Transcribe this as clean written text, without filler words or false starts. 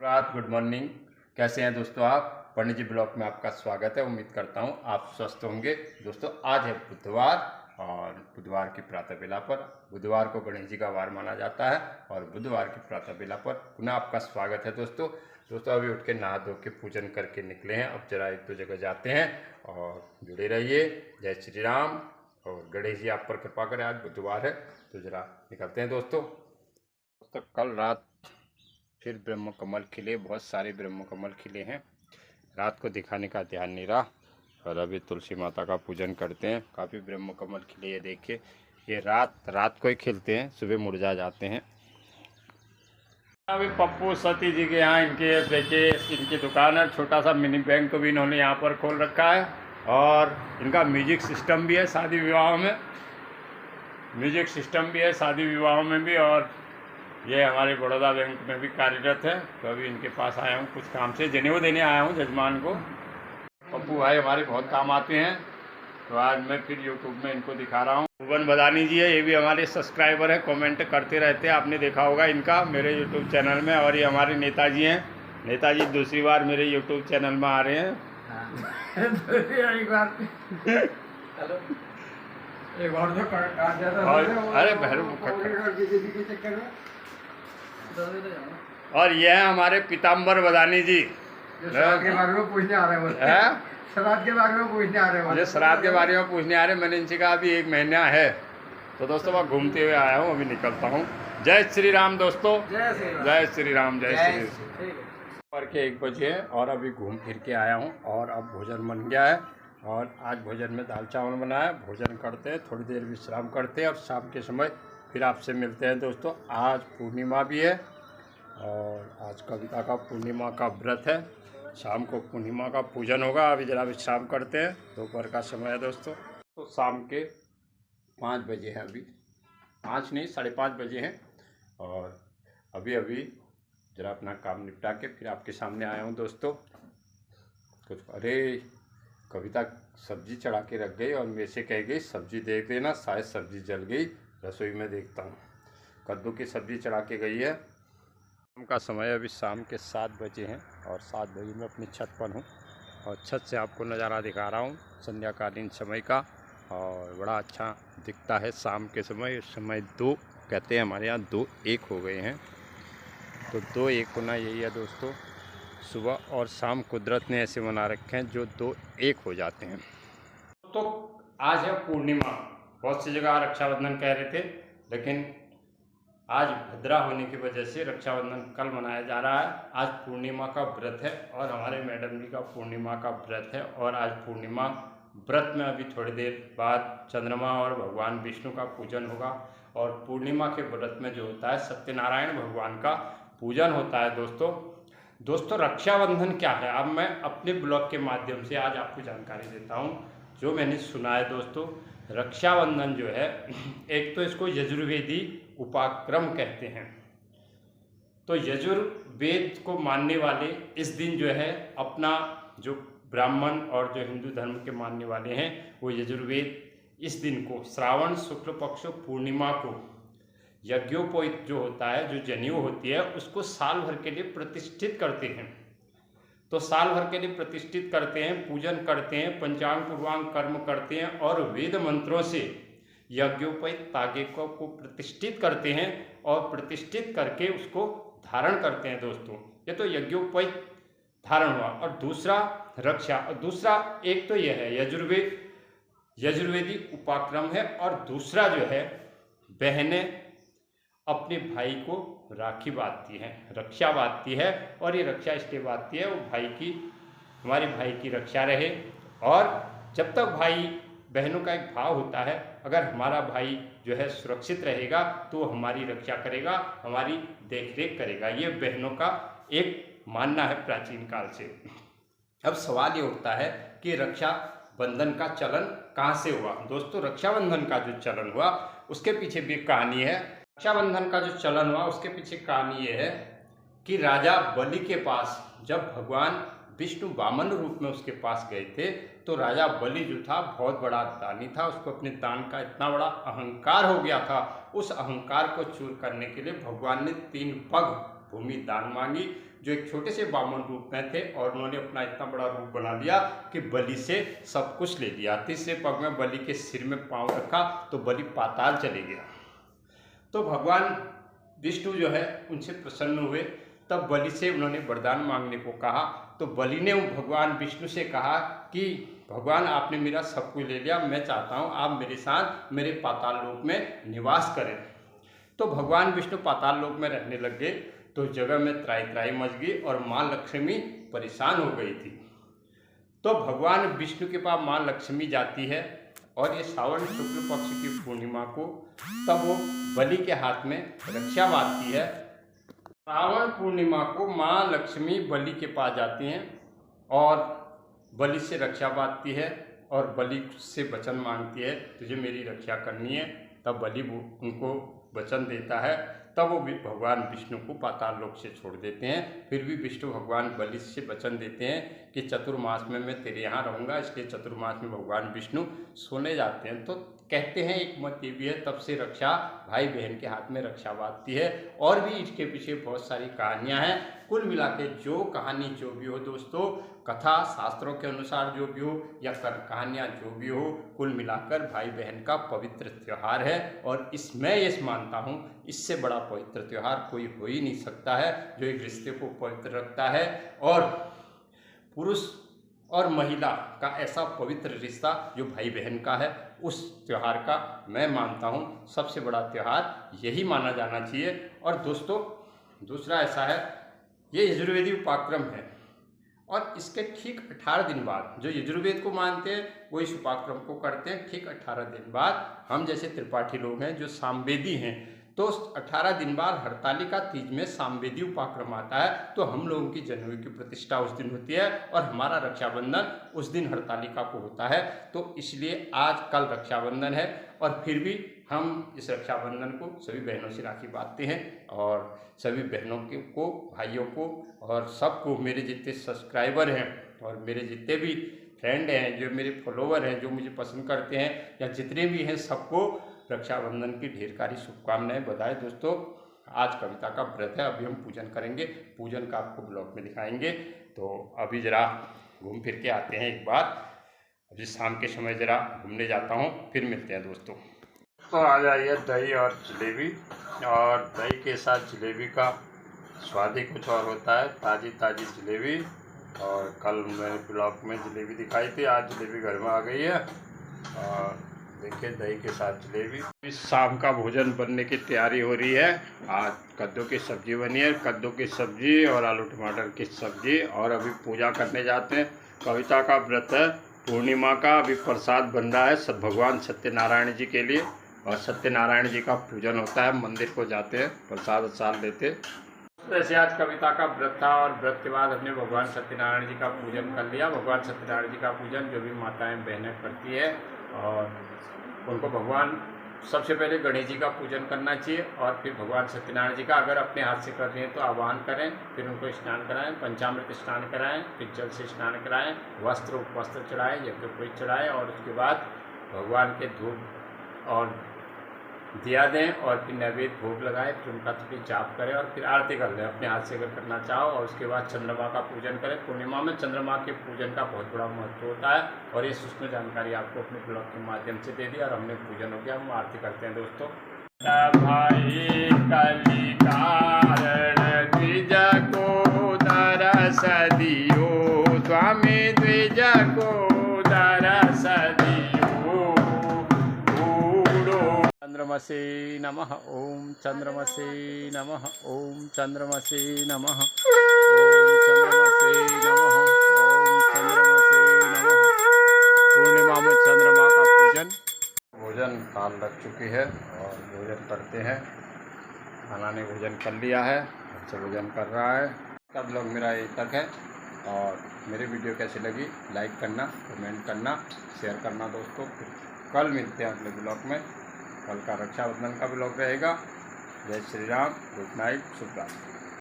रात good morning. कैसे हैं दोस्तों आप? पंडित जी ब्लॉग में आपका स्वागत है। उम्मीद करता हूं आप स्वस्थ होंगे। दोस्तों आज है बुधवार और बुधवार की प्रातः बेला पर, बुधवार को गणेश जी का वार माना जाता है और बुधवार की प्रातः बेला पर पुनः आपका स्वागत है। दोस्तों अभी उठ के नहा धो के पूजन करके निकले हैं। अब जरा एक दो जगह जाते हैं और जुड़े रहिए। जय श्री राम। और गणेश जी आप पर कृपा करें। आज बुधवार है तो जरा निकलते हैं दोस्तों। कल रात फिर ब्रह्म कमल खिले, बहुत सारे ब्रह्म कमल खिले हैं। रात को दिखाने का ध्यान नहीं रहा और अभी तुलसी माता का पूजन करते हैं। काफ़ी ब्रह्म कमल खिले, ये देखिए। ये रात को ही खिलते हैं, सुबह मुरझा जाते हैं। अभी पप्पू सती जी के यहाँ इनके देखिए इनकी दुकान है। छोटा सा मिनी बैंक भी इन्होंने यहाँ पर खोल रखा है और इनका म्यूजिक सिस्टम भी है शादी विवाहों में। म्यूजिक सिस्टम भी है शादी विवाहों में भी। और ये हमारे बड़ौदा बैंक में भी कार्यरत है। तो अभी इनके पास आया हूँ कुछ काम से, जनेऊ देने आया हूँ जजमान को। पप्पू भाई हमारे बहुत काम आते हैं, तो आज मैं फिर यूट्यूब में इनको दिखा रहा हूँ। भुवन बदानी जी है, ये भी हमारे सब्सक्राइबर है, कमेंट करते रहते हैं। आपने देखा होगा इनका मेरे यूट्यूब चैनल में। और ये हमारे नेताजी हैं। नेताजी दूसरी बार मेरे यूट्यूब चैनल में आ रहे हैं। एक बार तो अरे भैरू। और ये है हमारे पीताम्बर बदानी जी। श्राद्ध के बारे में पूछने आ रहे हैं। श्राद्ध के बारे में पूछने आ रहे हैं। श्राद्ध के बारे में पूछने आ रहे हैं। मैंने इनसे कहा अभी 1 महीना है। तो दोस्तों मैं घूमते हुए आया हूँ, अभी निकलता हूँ। जय श्री राम दोस्तों। जय श्री राम। जय श्री राम। के 1 बजे है और अभी घूम फिर के आया हूँ और अब भोजन बन गया है। और आज भोजन में दाल चावल बनाया। भोजन करते हैं, थोड़ी देर विश्राम करते हैं और शाम के समय फिर आपसे मिलते हैं दोस्तों। आज पूर्णिमा भी है और आज कविता का पूर्णिमा का व्रत है। शाम को पूर्णिमा का पूजन होगा। अभी जरा विश्राम करते हैं, दोपहर का समय है दोस्तों। तो शाम के 5 बजे हैं, अभी 5 नहीं 5:30 बजे हैं। और अभी जरा अपना काम निपटा के फिर आपके सामने आया हूँ दोस्तों। कुछ अरे कविता सब्जी चढ़ा के रख गई और मेरे से कह गई सब्जी देख देना, शायद सब्जी जल गई। रसोई में देखता हूँ, कद्दू की सब्जी चढ़ा के गई है। शाम का समय अभी शाम के 7 बजे हैं और 7 बजे मैं अपनी छत पर हूँ और छत से आपको नज़ारा दिखा रहा हूँ संध्याकालीन समय का। और बड़ा अच्छा दिखता है शाम के समय। इस समय 2 कहते हैं हमारे यहाँ 2-1 हो गए हैं। तो 2-1 होना यही है दोस्तों। सुबह और शाम कुदरत ने ऐसे बना रखे हैं जो 2-1 हो जाते हैं। तो आज है पूर्णिमा। बहुत सी जगह रक्षाबंधन कह रहे थे, लेकिन आज भद्रा होने की वजह से रक्षाबंधन कल मनाया जा रहा है। आज पूर्णिमा का व्रत है और हमारे मैडम जी का पूर्णिमा का व्रत है। और आज पूर्णिमा व्रत में अभी थोड़ी देर बाद चंद्रमा और भगवान विष्णु का पूजन होगा। और पूर्णिमा के व्रत में जो होता है सत्यनारायण भगवान का पूजन होता है दोस्तों रक्षाबंधन क्या है, अब मैं अपने ब्लॉग के माध्यम से आज आपको जानकारी देता हूँ जो मैंने सुना है दोस्तों। रक्षाबंधन जो है, एक तो इसको यजुर्वेदी उपाक्रम कहते हैं। तो यजुर्वेद को मानने वाले इस दिन जो है अपना, जो ब्राह्मण और जो हिंदू धर्म के मानने वाले हैं वो यजुर्वेद इस दिन को श्रावण शुक्ल पक्ष पूर्णिमा को यज्ञोपवीत जो होता है, जो जनेऊ होती है, उसको साल भर के लिए प्रतिष्ठित करते हैं। तो साल भर के लिए प्रतिष्ठित करते हैं, पूजन करते हैं, पंचांग पूर्वांग कर्म करते हैं और वेद मंत्रों से यज्ञोपवीत तागे को प्रतिष्ठित करते हैं और प्रतिष्ठित करके उसको धारण करते हैं दोस्तों। ये तो यज्ञोपवीत धारण हुआ। और दूसरा रक्षा, और दूसरा एक तो यह है यजुर्वेदी उपाक्रम है। और दूसरा जो है बहनें अपने भाई को राखी बांधती हैं, रक्षा बांधती है। और ये रक्षा इसलिए बांधती है वो हमारे भाई की रक्षा रहे। और जब तक भाई बहनों का एक भाव होता है, अगर हमारा भाई जो है सुरक्षित रहेगा तो हमारी रक्षा करेगा, हमारी देखरेख करेगा। ये बहनों का एक मानना है प्राचीन काल से। अब सवाल ये उठता है कि रक्षाबंधन का चलन कहाँ से हुआ दोस्तों। रक्षाबंधन का जो चलन हुआ उसके पीछे भी कहानी है। रक्षाबंधन का जो चलन हुआ उसके पीछे कहानी ये है कि राजा बलि के पास जब भगवान विष्णु वामन रूप में उसके पास गए थे, तो राजा बलि जो था बहुत बड़ा दानी था। उसको अपने दान का इतना बड़ा अहंकार हो गया था। उस अहंकार को चूर करने के लिए भगवान ने 3 पग भूमि दान मांगी। जो एक छोटे से बामन रूप में थे और उन्होंने अपना इतना बड़ा रूप बना लिया कि बलि से सब कुछ ले लिया। तीसरे पग में बलि के सिर में पांव रखा तो बलि पाताल चले गया। तो भगवान विष्णु जो है उनसे प्रसन्न हुए। तब बलि से उन्होंने वरदान मांगने को कहा। तो बलि ने भगवान विष्णु से कहा कि भगवान आपने मेरा सब कुछ ले लिया, मैं चाहता हूँ आप मेरे साथ मेरे पाताल लोक में निवास करें। तो भगवान विष्णु पाताल लोक में रहने लग गए। तो जगह में त्राही त्राही मच गई और माँ लक्ष्मी परेशान हो गई थी। तो भगवान विष्णु के पास माँ लक्ष्मी जाती है और ये श्रावण शुक्ल पक्ष की पूर्णिमा को तब वो बलि के हाथ में रक्षा बांधती है। श्रावण पूर्णिमा को माँ लक्ष्मी बलि के पास जाती हैं और बलि से रक्षा बांधती है और बलि से वचन मांगती है तुझे मेरी रक्षा करनी है। तब बलि उनको वचन देता है। तब वो भगवान विष्णु को पाताल लोक से छोड़ देते हैं। फिर भी विष्णु भगवान बलि से वचन देते हैं कि चतुर्मास में मैं तेरे यहाँ रहूँगा। इसलिए चतुर्मास में भगवान विष्णु सोने जाते हैं। तो कहते हैं एक मत ये भी है तब से रक्षा भाई बहन के हाथ में रक्षा बांधती है। और भी इसके पीछे बहुत सारी कहानियाँ हैं। कुल मिला के जो कहानी जो भी हो दोस्तों, कथा शास्त्रों के अनुसार जो भी हो या कहानियाँ जो भी हो, कुल मिलाकर भाई बहन का पवित्र त्यौहार है। और इसमें ये मानता हूँ इससे बड़ा पवित्र त्यौहार कोई हो ही नहीं सकता है जो एक रिश्ते को पवित्र रखता है। और पुरुष और महिला का ऐसा पवित्र रिश्ता जो भाई बहन का है, उस त्यौहार का मैं मानता हूँ सबसे बड़ा त्यौहार यही माना जाना चाहिए। और दोस्तों दूसरा ऐसा है, ये यजुर्वेदी उपाक्रम है और इसके ठीक 18 दिन बाद जो यजुर्वेद को मानते हैं वो इस उपाक्रम को करते हैं। ठीक 18 दिन बाद हम जैसे त्रिपाठी लोग हैं जो सामवेदी हैं, तो 18 दिन बाद हरतालिका तीज में सामवेदी उपाक्रम आता है। तो हम लोगों की जनेऊ की प्रतिष्ठा उस दिन होती है और हमारा रक्षाबंधन उस दिन हरतालिका को होता है। तो इसलिए आज कल रक्षाबंधन है और फिर भी हम इस रक्षाबंधन को सभी बहनों से राखी बांधते हैं और सभी बहनों को भाइयों को और सबको, मेरे जितने सब्सक्राइबर हैं और मेरे जितने भी फ्रेंड हैं, जो मेरे फॉलोवर हैं, जो मुझे पसंद करते हैं या जितने भी हैं, सबको रक्षाबंधन की ढेर सारी शुभकामनाएं, बधाई। दोस्तों आज कविता का व्रत है, अभी हम पूजन करेंगे। पूजन का आपको ब्लॉग में दिखाएंगे। तो अभी ज़रा घूम फिर के आते हैं एक बार। अभी शाम के समय ज़रा घूमने जाता हूँ, फिर मिलते हैं दोस्तों। तो आ जाइए दही और जलेबी, और दही के साथ जलेबी का स्वाद ही कुछ और होता है। ताज़ी ताज़ी जलेबी, और कल मैंने ब्लॉग में जलेबी दिखाई थी, आज जलेबी घर में आ गई है। और देखिए दही के साथ जलेबी। इस शाम का भोजन बनने की तैयारी हो रही है। आज कद्दू की सब्जी बनी है, कद्दू की सब्जी और आलू टमाटर की सब्जी। और अभी पूजा करने जाते हैं। कविता का व्रत है, पूर्णिमा का। अभी प्रसाद बन रहा है सब भगवान सत्यनारायण जी के लिए, और सत्यनारायण जी का पूजन होता है। मंदिर को जाते हैं, प्रसाद साल देते। वैसे आज कविता का व्रत था और व्रत के बाद हमने भगवान सत्यनारायण जी का पूजन कर लिया। भगवान सत्यनारायण जी का पूजन जो भी माताएं बहनें करती है, और उनको भगवान सबसे पहले गणेश जी का पूजन करना चाहिए और फिर भगवान सत्यनारायण जी का। अगर अपने हाथ से कर रहे हैं तो आह्वान करें, फिर उनको स्नान कराएं, पंचामृत स्नान कराएं, फिर जल से स्नान कराएं, वस्त्र चढ़ाएं, यज्ञोपवीत चढ़ाएं, और उसके बाद भगवान के धूप और दिया दें और फिर नैवेद्य भोग लगाएं, फिर उनका थोड़ी जाप करें और फिर आरती कर लें अपने हाथ से अगर करना चाहो। और उसके बाद चंद्रमा का पूजन करें। पूर्णिमा में चंद्रमा के पूजन का बहुत बड़ा महत्व होता है और ये सूक्ष्म जानकारी आपको अपने ब्लॉग के माध्यम से दे दी और हमने पूजन हो गया। हम आरती करते हैं दोस्तों। भाई कलिकारण द्विज को दरस दियो, स्वामी द्विज को दरस दियो। चंद्रमसे नमः, ओम चंद्रमसे नमः, ओम चंद्रमसे नमः, ओम चंद्रमसे नमः, ओम चंद्रमसे नमः। पूर्णिमा में चंद्रमा का पूजन। भोजन थाल रख चुकी है और भोजन करते हैं। खाना ने भोजन कर लिया है, अच्छा भोजन कर रहा है। का ब्लॉग मेरा यही तक है, और मेरी वीडियो कैसी लगी लाइक करना, कमेंट करना, शेयर करना दोस्तों। कल मिलते हैं अगले ब्लॉग में। कल का रक्षाबंधन का ब्लॉग रहेगा। जय श्री राम, गुड नाइट, शुभ रात्रि।